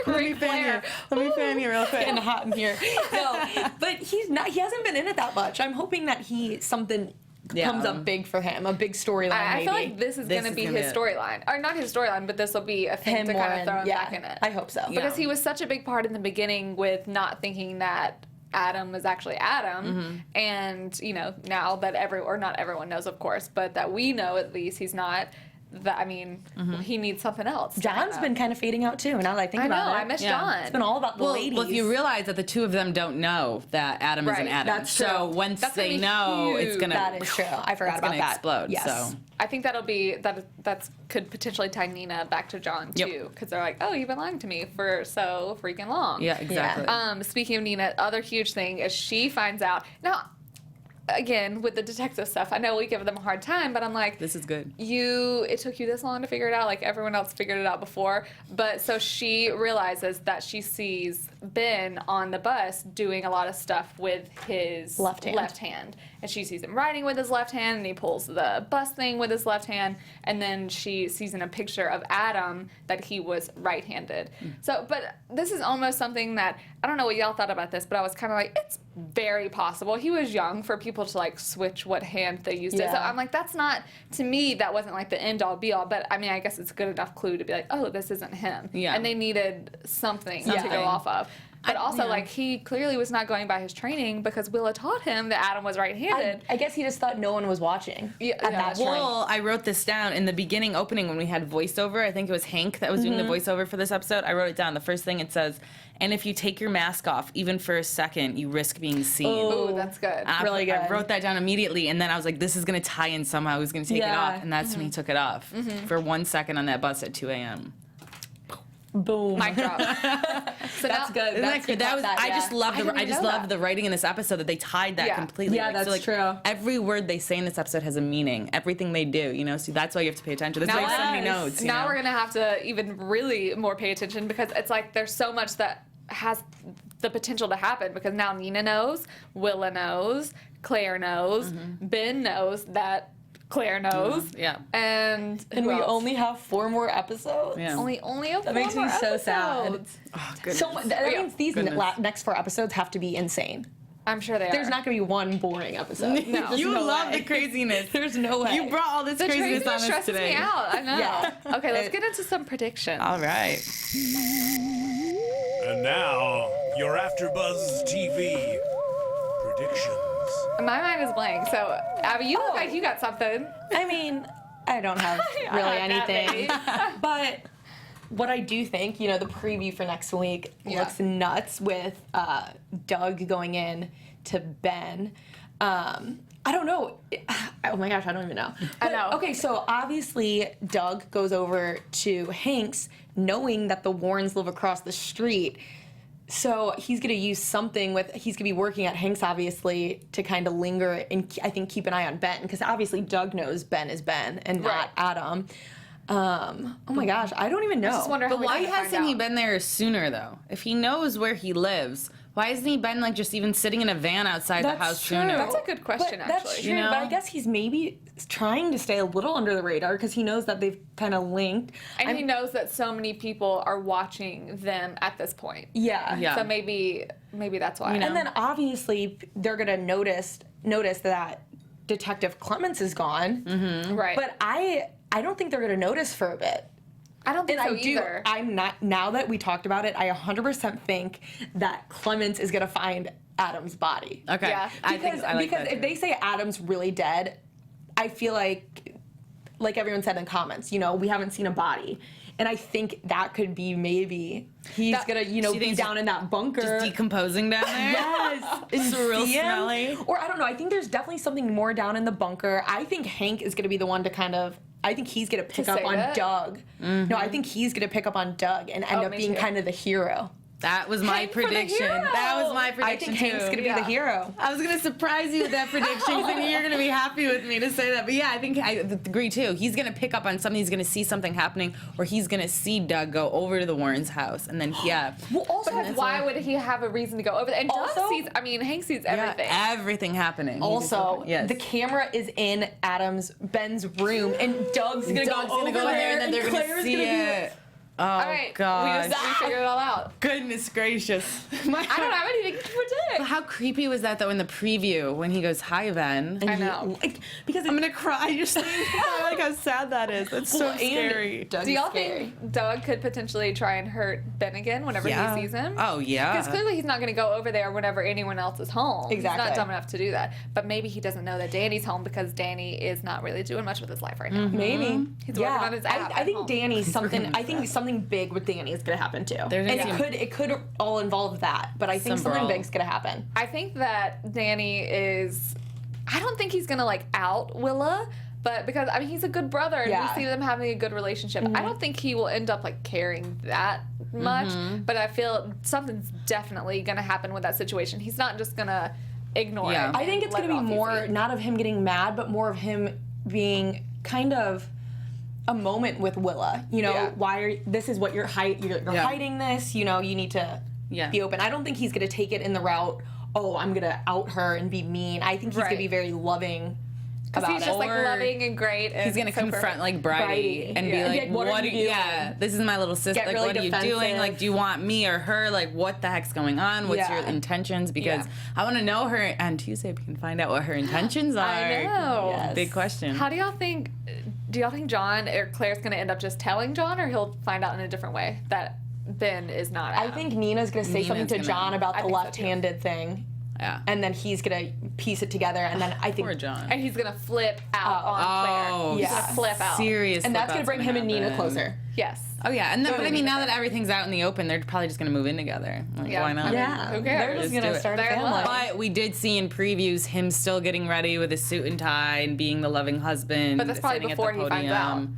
Let me fan you real quick. Getting hot in here. No, but he's not. He hasn't been in it that much. I'm hoping that something comes up big for him, a big storyline. I maybe. feel like this is going to be gonna his be storyline. Or not his storyline, but this will be a thing him to more kind of throw him yeah, back in it. I hope so. Because he was such a big part in the beginning with not thinking that Adam was actually Adam. And, you know, now that not everyone knows, of course, but that we know at least he's not. That, I mean, he needs something else. John's been kind of fading out too. Now that I think about it, I miss Yeah. John. It's been all about the ladies. Well, if you realize that the two of them don't know that Adam is an Right, Adam, that's true. so once That's gonna they be know, it's huge. gonna That is true. I forgot it's about gonna that. explode. Yes. So I think that'll be that could potentially tie Nina back to John Yep. too, because they're like, oh, you've been lying to me for so freaking long. yeah, exactly. Speaking of Nina, other huge thing is she finds out now. Again, with the detective stuff, I know we give them a hard time, but I'm like, This is good. it took you this long to figure it out, like everyone else figured it out before. But so she realizes that she sees Ben on the bus doing a lot of stuff with his Left hand. And she sees him writing with his left hand, and he pulls the bus thing with his left hand, and then she sees in a picture of Adam that he was right-handed. So, but this is almost something that, I don't know what y'all thought about this, but I was kind of like, it's very possible. He was young for people to like switch what hand they used it. So Yeah. I'm like, that's not, to me, that wasn't like the end all be all, but I mean, I guess it's a good enough clue to be like, oh, this isn't him. Yeah. And they needed something to Something. go off of. But also, yeah. like, he clearly was not going by his training because Willa taught him that Adam was right-handed. I guess he just thought no one was watching Yeah, at yeah, that that's point. Well, I wrote this down in the beginning opening when we had voiceover. I think it was Hank that was doing the voiceover for this episode. I wrote it down. The first thing it says, and if you take your mask off, even for a second, you risk being seen. Ooh, that's good. Really good. I wrote that down immediately, and then I was like, this is going to tie in somehow. Who's going to take it Yeah. off? And that's when he took it off for 1 second on that bus at 2 a.m. Boom. Mic drop. So That's now, good. Isn't That's that good? That was, I just love I didn't I even just know love that. the writing in this episode that they tied that Yeah. completely. Yeah, Like, that's true. Every word they say in this episode has a meaning. Everything they do, you know. So that's why you have to pay attention. That's why I have so many notes. Now we're going to have to even really more pay attention because it's like there's so much that has the potential to happen because now Nina knows, Willa knows, Claire knows, Ben knows that Claire knows. Yeah. And And who we else? only have 4 more episodes. Yeah. only a That makes me so sad. Oh, goodness. So that Yeah. means these next 4 episodes have to be insane. I'm sure they There's are. not going to be one boring episode. No. There's You no love way. the craziness. There's no way. You brought all this the craziness on craziness us stresses today. me out. I know. Yeah. Okay, let's get into some predictions. All right. And now, your AfterBuzz TV predictions. My mind is blank. So, Abby, you look like you got something. I mean, I don't have I really have that anything. many. But what I do think, the preview for next week Yeah. looks nuts with Doug going in to Ben. I don't know. Oh my gosh, I don't even know. I know. Okay, so obviously Doug goes over to Hank's knowing that the Warrens live across the street. So he's going to use something he's going to be working at Hank's, obviously, to kind of linger and I think keep an eye on Ben. Because obviously Doug knows Ben is Ben and not Right. Adam. Oh my gosh, I don't even know. I just wonder But how why we're gonna find hasn't he out. been there sooner, though? If he knows where he lives, why hasn't he been, like, just even sitting in a van outside the house sooner? That's a good question, But That's actually. true, You know? but I guess he's maybe trying to stay a little under the radar because he knows that they've kind of linked. And he knows that so many people are watching them at this point. Yeah. Yeah. So maybe that's why. And then obviously they're gonna notice that Detective Clements is gone. Right. But I don't think they're gonna notice for a bit. I don't think And so I do. either. I'm not. Now that we talked about it, I 100% think that Clements is gonna find Adam's body. Okay. Yeah. I think I like because that if too. they say Adam's really dead, I feel like like everyone said in the comments, you know, we haven't seen a body. And I think that could be maybe he's gonna, you know, be down in that bunker. Just decomposing down there? Yes. It's real smelly. Or I don't know, I think there's definitely something more down in the bunker. I think Hank is gonna be the one to kind of, I think he's gonna pick up on Doug. No, I think he's gonna pick up on Doug and end up being kind of the hero. That was my prediction. That was my prediction, I think Hank's gonna be the hero. I was gonna surprise you with that prediction, and you're gonna be happy with me to say that. But yeah, I think I agree too. He's gonna pick up on something. He's gonna see something happening, or he's gonna see Doug go over to the Warrens' house, and then Well, also, why would he have a reason to go over there? And Doug sees. I mean, Hank sees everything. Yeah, everything happening. Also, the camera is in Ben's room, and Doug's gonna go in there, and then they're gonna see it. Oh, all right, God. we figured it all out. Goodness gracious. I don't have anything to predict. How creepy was that, though, in the preview when he goes, "Hi, Ben"? I know. Because I'm going to cry just thinking like how sad that is. That's so scary. Do y'all think Doug could potentially try and hurt Ben again whenever he sees him? Oh, yeah. Because clearly he's not going to go over there whenever anyone else is home. Exactly. He's not dumb enough to do that. But maybe he doesn't know that Danny's home because Danny is not really doing much with his life right now. Maybe. He's working on his app. I think Danny's something. I think something big with Danny is gonna happen too. And it could all involve that, but I think something big's gonna happen. I think that Danny is. I don't think he's gonna like out Willa, but because I mean he's a good brother and we see them having a good relationship. I don't think he will end up like caring that much, but I feel something's definitely gonna happen with that situation. He's not just gonna ignore it. I think it's gonna be more not of him getting mad, but more of him being kind of a moment with Willa. You know, this is what you're hiding this, you know, you need to be open. I don't think he's gonna take it in the route, oh, I'm gonna out her and be mean. I think he's gonna be very loving about he's just like loving and great. And he's gonna confront like Bridie and be like, what are you doing? Yeah, this is my little sister. Like, what are you doing? Like, do you want me or her? Like, what the heck's going on? What's your intentions? Because I want to know her. And Tuesday we can find out what her intentions are. I know. Yes. Big question. How do y'all think? Do y'all think John or Claire's gonna end up just telling John, or he'll find out in a different way that Ben is not Adam? I think Nina's gonna say something to John about the left-handed thing. Yeah. And then he's gonna piece it together, and then I think poor John. And he's gonna flip out on Claire. He's gonna flip out. Serious. And that's gonna bring him and Nina closer. Yes. Oh yeah, and then, but I mean, now that everything's out in the open, they're probably just gonna move in together. Like, why not? Yeah. Who cares? They're just gonna start a family. But we did see in previews him still getting ready with his suit and tie and being the loving husband. But that's probably before he finds out.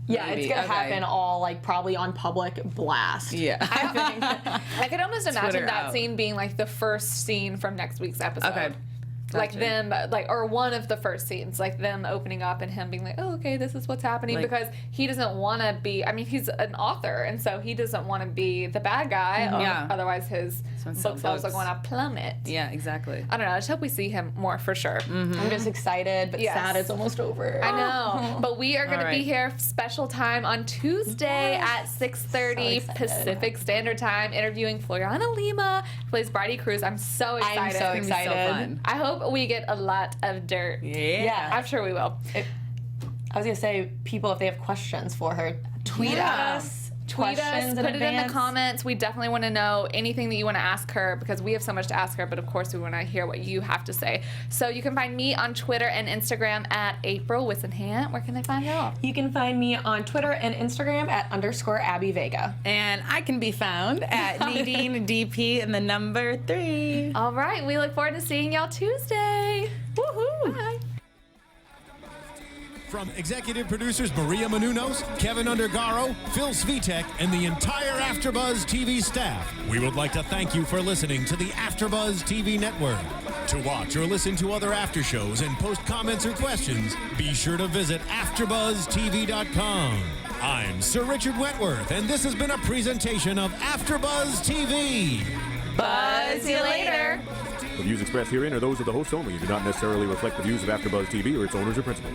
Yeah, it's gonna happen all like probably on public blast. Yeah. I think I could almost imagine that scene being like the first scene from next week's episode. Okay. Like them, like, or one of the first scenes, like them opening up and him being like, oh, okay, this is what's happening, like, because he doesn't want to be, I mean, he's an author, and so he doesn't want to be the bad guy, otherwise his book sales are going to plummet. Yeah, exactly. I don't know, I just hope we see him more for sure. I'm just excited, but sad it's almost over. I know, but we are going to be here special time on Tuesday at 6:30 Pacific Standard Time, interviewing Floriana Lima, who plays Bridie Cruz. I'm so excited. I'm so excited. So fun. I hope we get a lot of dirt. Yeah. I'm sure we will. I was going to say, people, if they have questions for her, tweet at us. Tweet us, put it in the comments. We definitely want to know anything that you want to ask her, because we have so much to ask her, but of course we want to hear what you have to say. So you can find me on Twitter and Instagram at April Whisenhant. Where can they find y'all? You can find me on Twitter and Instagram at _Abby Vega. And I can be found at Nadine DP and the number 3. All right, we look forward to seeing y'all Tuesday. Woohoo! Bye. From executive producers Maria Menounos, Kevin Undergaro, Phil Svitek, and the entire AfterBuzz TV staff, we would like to thank you for listening to the AfterBuzz TV network. To watch or listen to other after shows and post comments or questions, be sure to visit AfterBuzzTV.com. I'm Sir Richard Wentworth, and this has been a presentation of AfterBuzz TV. Buzz you later. The views expressed herein are those of the hosts only and do not necessarily reflect the views of AfterBuzz TV or its owners or principals.